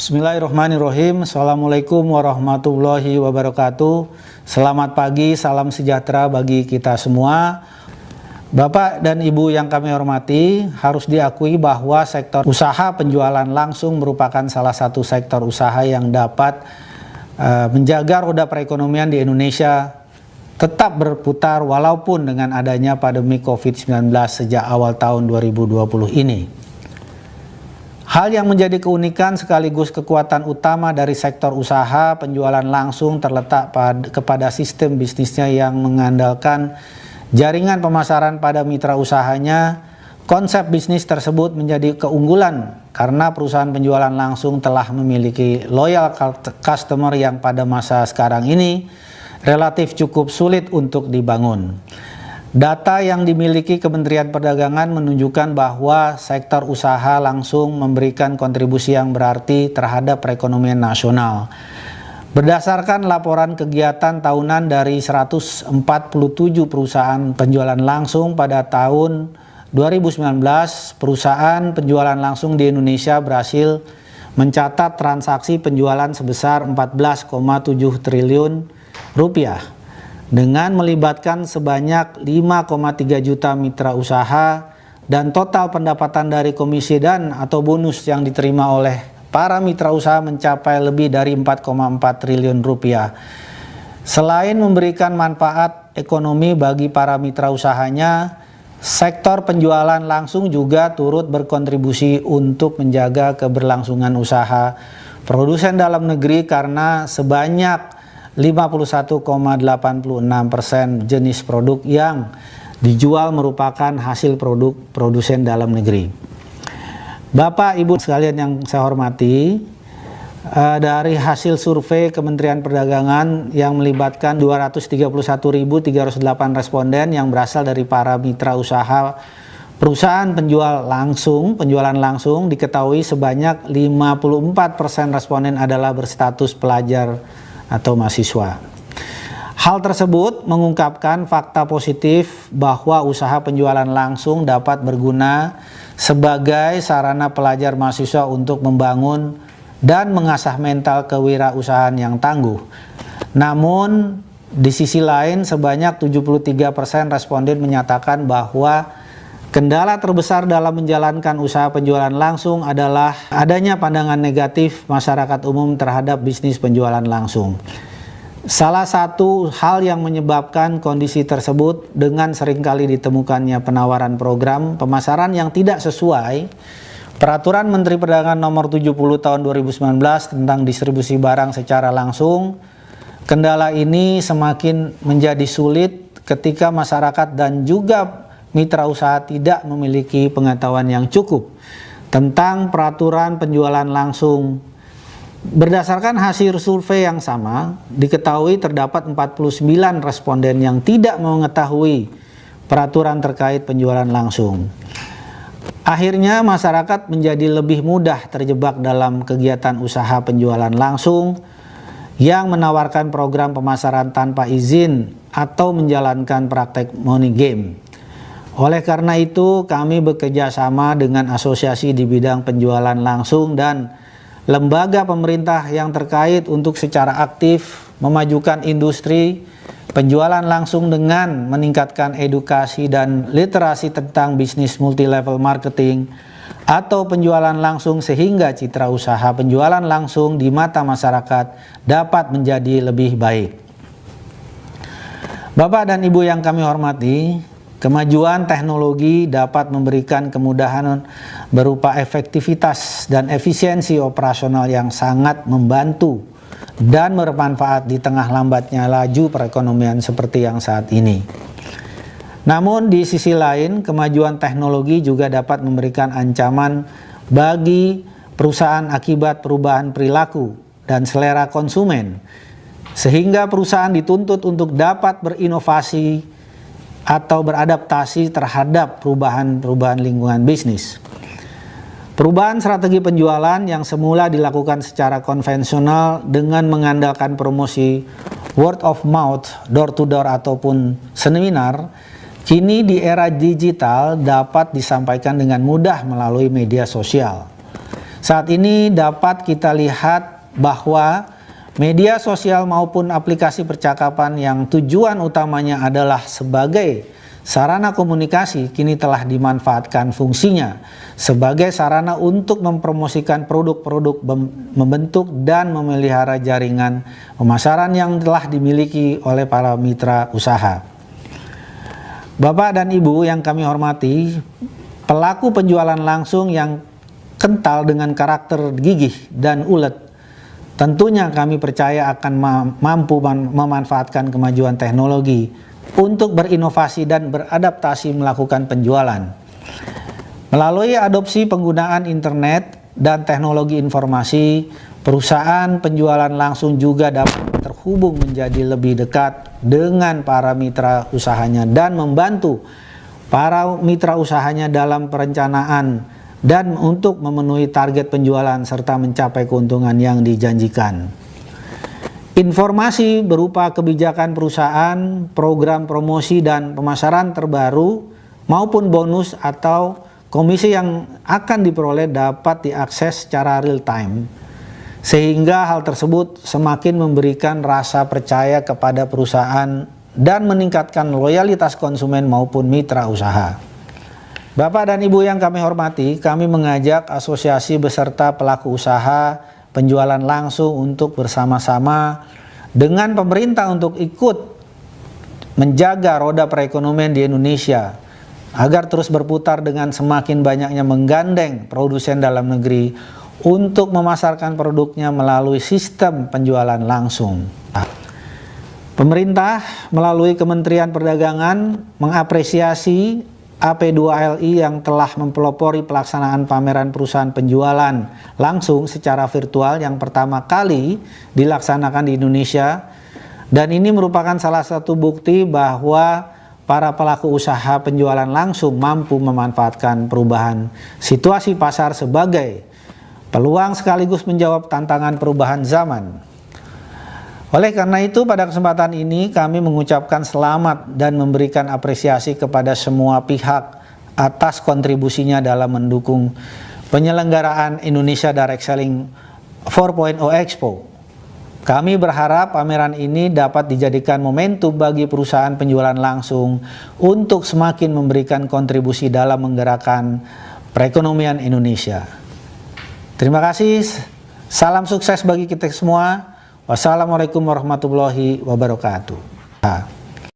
Bismillahirrahmanirrahim. Assalamualaikum warahmatullahi wabarakatuh. Selamat pagi, salam sejahtera bagi kita semua. Bapak dan Ibu yang kami hormati, harus diakui bahwa sektor usaha penjualan langsung merupakan salah satu sektor usaha yang dapat menjaga roda perekonomian di Indonesia tetap berputar walaupun dengan adanya pandemi COVID-19 sejak awal tahun 2020 ini. Hal yang menjadi keunikan sekaligus kekuatan utama dari sektor usaha penjualan langsung terletak kepada sistem bisnisnya yang mengandalkan jaringan pemasaran pada mitra usahanya. Konsep bisnis tersebut menjadi keunggulan karena perusahaan penjualan langsung telah memiliki loyal customer yang pada masa sekarang ini relatif cukup sulit untuk dibangun. Data yang dimiliki Kementerian Perdagangan menunjukkan bahwa sektor usaha langsung memberikan kontribusi yang berarti terhadap perekonomian nasional. Berdasarkan laporan kegiatan tahunan dari 147 perusahaan penjualan langsung pada tahun 2019, perusahaan penjualan langsung di Indonesia berhasil mencatat transaksi penjualan sebesar 14,7 triliun rupiah. Dengan melibatkan sebanyak 5,3 juta mitra usaha dan total pendapatan dari komisi dan atau bonus yang diterima oleh para mitra usaha mencapai lebih dari 4,4 triliun rupiah. Selain memberikan manfaat ekonomi bagi para mitra usahanya, sektor penjualan langsung juga turut berkontribusi untuk menjaga keberlangsungan usaha produsen dalam negeri karena sebanyak 51,86% jenis produk yang dijual merupakan hasil produk produsen dalam negeri. Bapak Ibu sekalian yang saya hormati, dari hasil survei Kementerian Perdagangan yang melibatkan 231.308 responden yang berasal dari para mitra usaha perusahaan penjualan langsung diketahui sebanyak 54% responden adalah berstatus pelajar atau mahasiswa. Hal tersebut mengungkapkan fakta positif bahwa usaha penjualan langsung dapat berguna sebagai sarana pelajar mahasiswa untuk membangun dan mengasah mental kewirausahaan yang tangguh. Namun di sisi lain sebanyak 73% responden menyatakan bahwa kendala terbesar dalam menjalankan usaha penjualan langsung adalah adanya pandangan negatif masyarakat umum terhadap bisnis penjualan langsung. Salah satu hal yang menyebabkan kondisi tersebut dengan seringkali ditemukannya penawaran program pemasaran yang tidak sesuai Peraturan Menteri Perdagangan Nomor 70 Tahun 2019 tentang distribusi barang secara langsung. Kendala ini semakin menjadi sulit ketika masyarakat dan juga mitra usaha tidak memiliki pengetahuan yang cukup tentang peraturan penjualan langsung. Berdasarkan hasil survei yang sama, diketahui terdapat 49 responden yang tidak mengetahui peraturan terkait penjualan langsung. Akhirnya masyarakat menjadi lebih mudah terjebak dalam kegiatan usaha penjualan langsung yang menawarkan program pemasaran tanpa izin atau menjalankan praktek money game. Oleh karena itu, kami bekerja sama dengan asosiasi di bidang penjualan langsung dan lembaga pemerintah yang terkait untuk secara aktif memajukan industri penjualan langsung dengan meningkatkan edukasi dan literasi tentang bisnis multi-level marketing atau penjualan langsung sehingga citra usaha penjualan langsung di mata masyarakat dapat menjadi lebih baik. Bapak dan Ibu yang kami hormati, kemajuan teknologi dapat memberikan kemudahan berupa efektivitas dan efisiensi operasional yang sangat membantu dan bermanfaat di tengah lambatnya laju perekonomian seperti yang saat ini. Namun di sisi lain, kemajuan teknologi juga dapat memberikan ancaman bagi perusahaan akibat perubahan perilaku dan selera konsumen, sehingga perusahaan dituntut untuk dapat berinovasi atau beradaptasi terhadap perubahan lingkungan bisnis. Perubahan strategi penjualan yang semula dilakukan secara konvensional dengan mengandalkan promosi word of mouth, door to door ataupun seminar, kini di era digital dapat disampaikan dengan mudah melalui media sosial. Saat ini dapat kita lihat bahwa media sosial maupun aplikasi percakapan yang tujuan utamanya adalah sebagai sarana komunikasi kini telah dimanfaatkan fungsinya sebagai sarana untuk mempromosikan produk-produk, membentuk dan memelihara jaringan pemasaran yang telah dimiliki oleh para mitra usaha. Bapak dan Ibu yang kami hormati, pelaku penjualan langsung yang kental dengan karakter gigih dan ulet, tentunya kami percaya akan mampu memanfaatkan kemajuan teknologi untuk berinovasi dan beradaptasi melakukan penjualan. Melalui adopsi penggunaan internet dan teknologi informasi, perusahaan penjualan langsung juga dapat terhubung menjadi lebih dekat dengan para mitra usahanya dan membantu para mitra usahanya dalam perencanaan dan untuk memenuhi target penjualan serta mencapai keuntungan yang dijanjikan. Informasi berupa kebijakan perusahaan, program promosi dan pemasaran terbaru maupun bonus atau komisi yang akan diperoleh dapat diakses secara real time, sehingga hal tersebut semakin memberikan rasa percaya kepada perusahaan dan meningkatkan loyalitas konsumen maupun mitra usaha. Bapak dan Ibu yang kami hormati, kami mengajak asosiasi beserta pelaku usaha penjualan langsung untuk bersama-sama dengan pemerintah untuk ikut menjaga roda perekonomian di Indonesia agar terus berputar dengan semakin banyaknya menggandeng produsen dalam negeri untuk memasarkan produknya melalui sistem penjualan langsung. Pemerintah melalui Kementerian Perdagangan mengapresiasi AP2LI yang telah mempelopori pelaksanaan pameran perusahaan penjualan langsung secara virtual yang pertama kali dilaksanakan di Indonesia, dan ini merupakan salah satu bukti bahwa para pelaku usaha penjualan langsung mampu memanfaatkan perubahan situasi pasar sebagai peluang sekaligus menjawab tantangan perubahan zaman. Oleh karena itu, pada kesempatan ini kami mengucapkan selamat dan memberikan apresiasi kepada semua pihak atas kontribusinya dalam mendukung penyelenggaraan Indonesia Direct Selling 4.0 Expo. Kami berharap pameran ini dapat dijadikan momentum bagi perusahaan penjualan langsung untuk semakin memberikan kontribusi dalam menggerakkan perekonomian Indonesia. Terima kasih, salam sukses bagi kita semua. Wassalamualaikum warahmatullahi wabarakatuh.